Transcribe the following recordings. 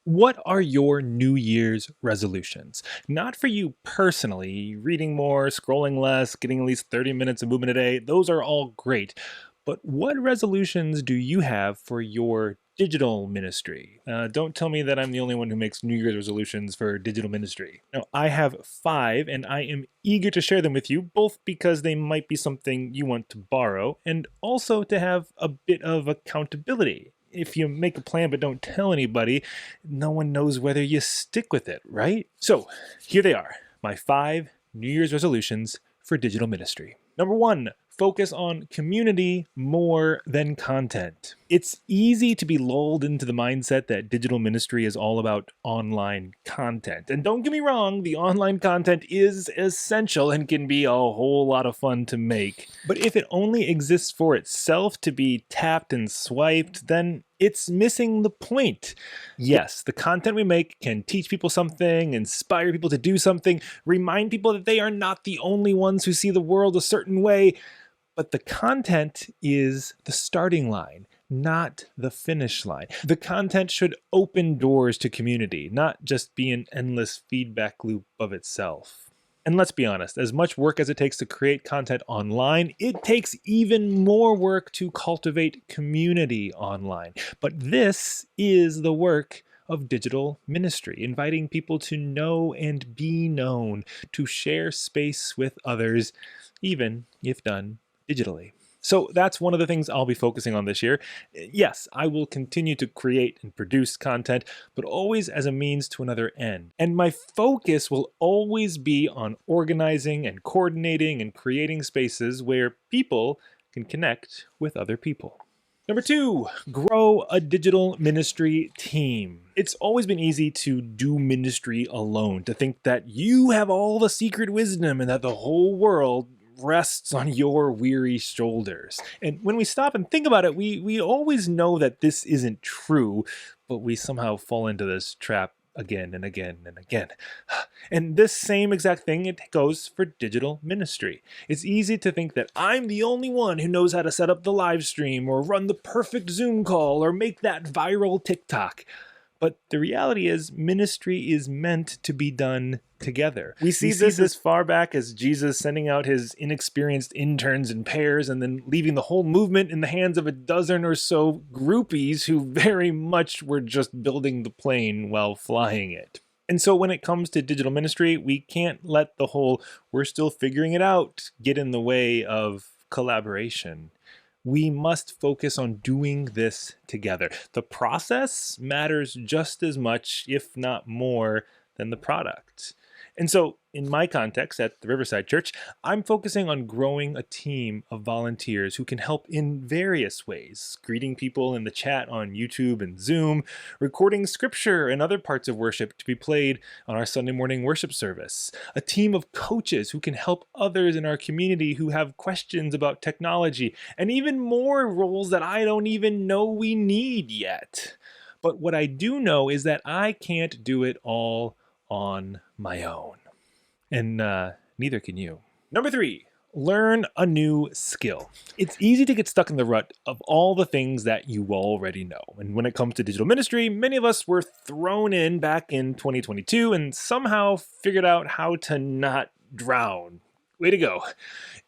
What are your New Year's resolutions? Not for you personally, reading more, scrolling less, getting at least 30 minutes of movement a day, those are all great. But what resolutions do you have for your digital ministry? Don't tell me that I'm the only one who makes New Year's resolutions for digital ministry. No, I have five, and I am eager to share them with you, both because they might be something you want to borrow, and also to have a bit of accountability. If you make a plan but don't tell anybody, no one knows whether you stick with it, right? So here they are, my five New Year's resolutions for digital ministry. Number one, focus on community more than content. It's easy to be lulled into the mindset that digital ministry is all about online content. And don't get me wrong, the online content is essential and can be a whole lot of fun to make. But if it only exists for itself to be tapped and swiped, then it's missing the point. Yes, the content we make can teach people something, inspire people to do something, remind people that they are not the only ones who see the world a certain way, but the content is the starting line, not the finish line. The content should open doors to community, not just be an endless feedback loop of itself. And let's be honest, as much work as it takes to create content online, it takes even more work to cultivate community online. But this is the work of digital ministry, inviting people to know and be known, to share space with others, even if done digitally. So that's one of the things I'll be focusing on this year. Yes, I will continue to create and produce content, but always as a means to another end. And my focus will always be on organizing and coordinating and creating spaces where people can connect with other people. Number two, grow a digital ministry team. It's always been easy to do ministry alone, to think that you have all the secret wisdom and that the whole world rests on your weary shoulders. And when we stop and think about it, we always know that this isn't true, but we somehow fall into this trap again and again and again. And this same exact thing, it goes for digital ministry. It's easy to think that I'm the only one who knows how to set up the live stream or run the perfect Zoom call or make that viral TikTok. But the reality is, ministry is meant to be done together. We see this as far back as Jesus sending out his inexperienced interns in pairs and then leaving the whole movement in the hands of a dozen or so groupies who very much were just building the plane while flying it. And so when it comes to digital ministry, we can't let the whole "we're still figuring it out" get in the way of collaboration. We must focus on doing this together. The process matters just as much, if not more, than the product. And so, in my context at the Riverside Church, I'm focusing on growing a team of volunteers who can help in various ways, greeting people in the chat on YouTube and Zoom, recording scripture and other parts of worship to be played on our Sunday morning worship service, a team of coaches who can help others in our community who have questions about technology, and even more roles that I don't even know we need yet. But what I do know is that I can't do it all on my own. And neither can you. Number three, learn a new skill. It's easy to get stuck in the rut of all the things that you already know. And when it comes to digital ministry, many of us were thrown in back in 2022 and somehow figured out how to not drown. Way to go.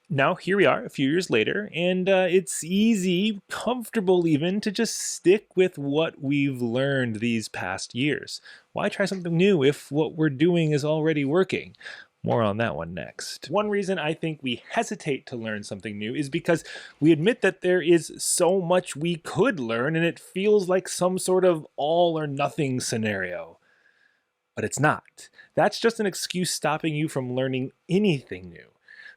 Now, here we are a few years later, and it's easy, comfortable even, to just stick with what we've learned these past years. Why try something new if what we're doing is already working? More on that one next. One reason I think we hesitate to learn something new is because we admit that there is so much we could learn, and it feels like some sort of all or nothing scenario. But it's not. That's just an excuse stopping you from learning anything new.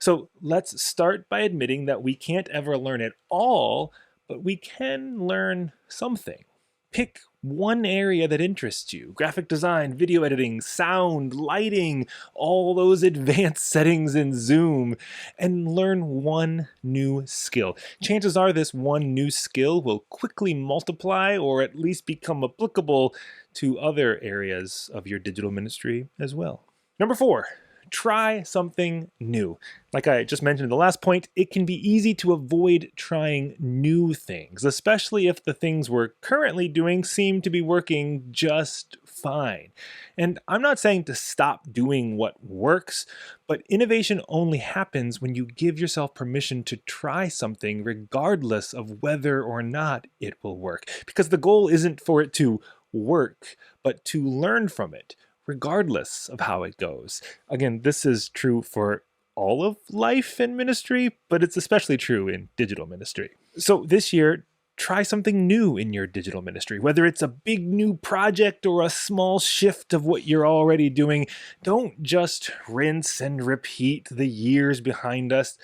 So let's start by admitting that we can't ever learn it all, but we can learn something. Pick one area that interests you: graphic design, video editing, sound, lighting, all those advanced settings in Zoom, and learn one new skill. Chances are this one new skill will quickly multiply or at least become applicable to other areas of your digital ministry as well. Number four, try something new. Like I just mentioned in the last point, it can be easy to avoid trying new things, especially if the things we're currently doing seem to be working just fine. And I'm not saying to stop doing what works, but innovation only happens when you give yourself permission to try something regardless of whether or not it will work. Because the goal isn't for it to work, but to learn from it, regardless of how it goes. Again, this is true for all of life and ministry, but it's especially true in digital ministry. So this year, try something new in your digital ministry, whether it's a big new project or a small shift of what you're already doing. Don't just rinse and repeat the years behind us,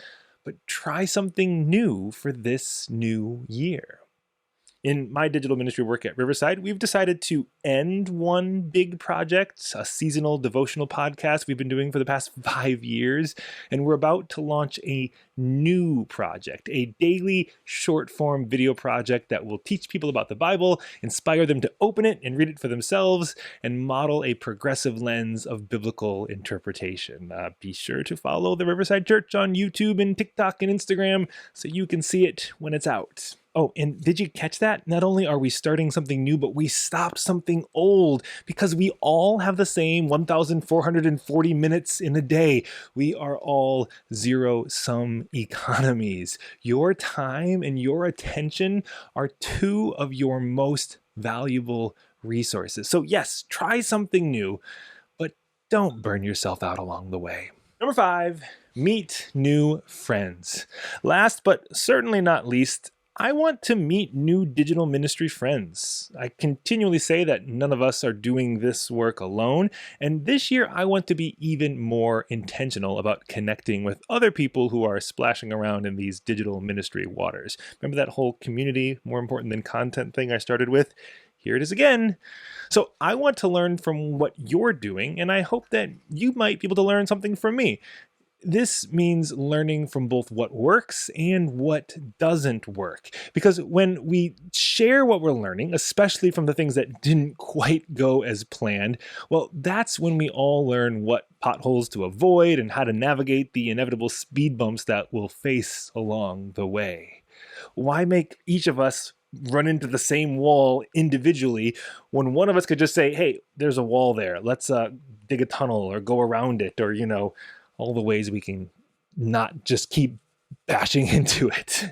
but try something new for this new year. In my digital ministry work at Riverside, we've decided to end one big project, a seasonal devotional podcast we've been doing for the past 5 years, and we're about to launch a new project, a daily short-form video project that will teach people about the Bible, inspire them to open it and read it for themselves, and model a progressive lens of biblical interpretation. Be sure to follow the Riverside Church on YouTube and TikTok and Instagram so you can see it when it's out. Oh, and did you catch that? Not only are we starting something new, but we stopped something old because we all have the same 1,440 minutes in a day. We are all zero-sum economies. Your time and your attention are two of your most valuable resources. So yes, try something new, but don't burn yourself out along the way. Number 5, meet new friends. Last but certainly not least, I want to meet new digital ministry friends. I continually say that none of us are doing this work alone, and this year I want to be even more intentional about connecting with other people who are splashing around in these digital ministry waters. Remember that whole community, more important than content thing I started with? Here it is again. So I want to learn from what you're doing, and I hope that you might be able to learn something from me. This means learning from both what works and what doesn't work. Because when we share what we're learning, especially from the things that didn't quite go as planned, well, that's when we all learn what potholes to avoid and how to navigate the inevitable speed bumps that we'll face along the way. Why make each of us run into the same wall individually when one of us could just say, hey, there's a wall there. Let's dig a tunnel or go around it, or, all the ways we can not just keep bashing into it.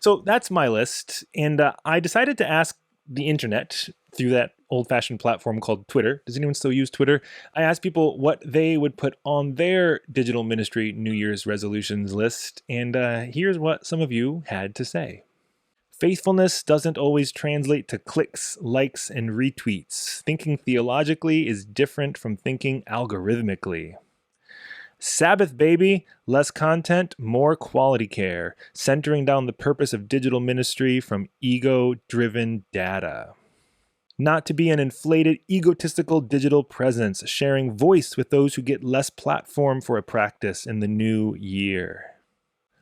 So that's my list. And I decided to ask the internet through that old-fashioned platform called Twitter. Does anyone still use Twitter? I asked people what they would put on their digital ministry New Year's resolutions list. And here's what some of you had to say. Faithfulness doesn't always translate to clicks, likes, and retweets. Thinking theologically is different from thinking algorithmically. Sabbath, baby, less content, more quality care, centering down the purpose of digital ministry from ego-driven data. Not to be an inflated, egotistical digital presence, sharing voice with those who get less platform for a practice in the new year.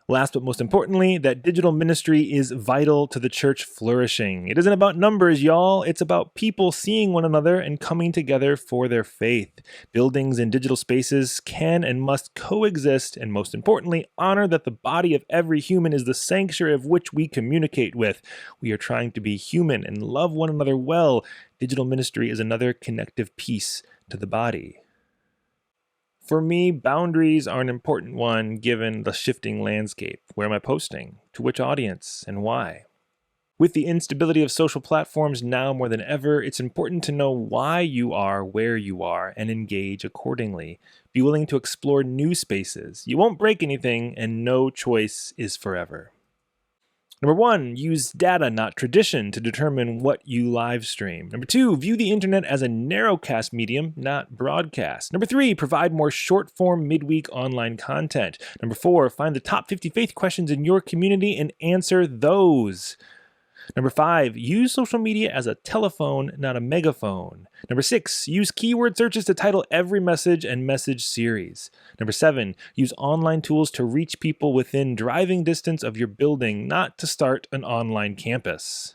Last but most importantly, that digital ministry is vital to the church flourishing. It isn't about numbers, y'all. It's about people seeing one another and coming together for their faith. Buildings and digital spaces can and must coexist, and most importantly, honor that the body of every human is the sanctuary of which we communicate with. We are trying to be human and love one another well. Digital ministry is another connective piece to the body. For me, boundaries are an important one given the shifting landscape. Where am I posting? To which audience? And why? With the instability of social platforms now more than ever, it's important to know why you are where you are and engage accordingly. Be willing to explore new spaces. You won't break anything, and no choice is forever. Number 1, use data, not tradition, to determine what you live stream. Number 2, view the internet as a narrowcast medium, not broadcast. Number 3, provide more short-form midweek online content. Number 4, find the top 50 faith questions in your community and answer those. Number 5, use social media as a telephone, not a megaphone. Number 6, use keyword searches to title every message and message series. Number 7, use online tools to reach people within driving distance of your building, not to start an online campus.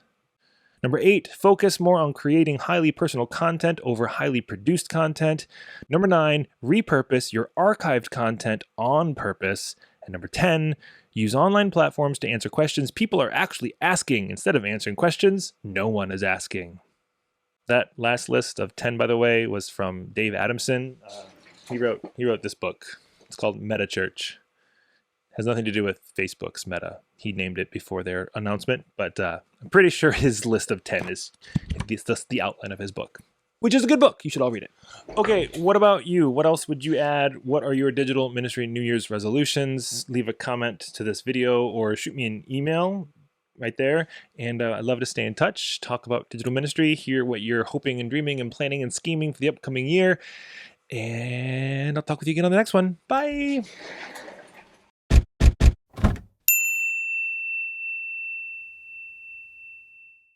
Number 8, focus more on creating highly personal content over highly produced content. Number 9, repurpose your archived content on purpose. And number 10, use online platforms to answer questions people are actually asking instead of answering questions no one is asking. That last list of 10, by the way, was from Dave Adamson. He wrote this book. It's called Meta Church. Has nothing to do with Facebook's Meta. He named it before their announcement, but I'm pretty sure his list of 10 is just the outline of his book, which is a good book. You should all read it. Okay, what about you? What else would you add? What are your digital ministry New Year's resolutions? Leave a comment to this video or shoot me an email right there. And I'd love to stay in touch, talk about digital ministry, hear what you're hoping and dreaming and planning and scheming for the upcoming year. And I'll talk with you again on the next one. Bye.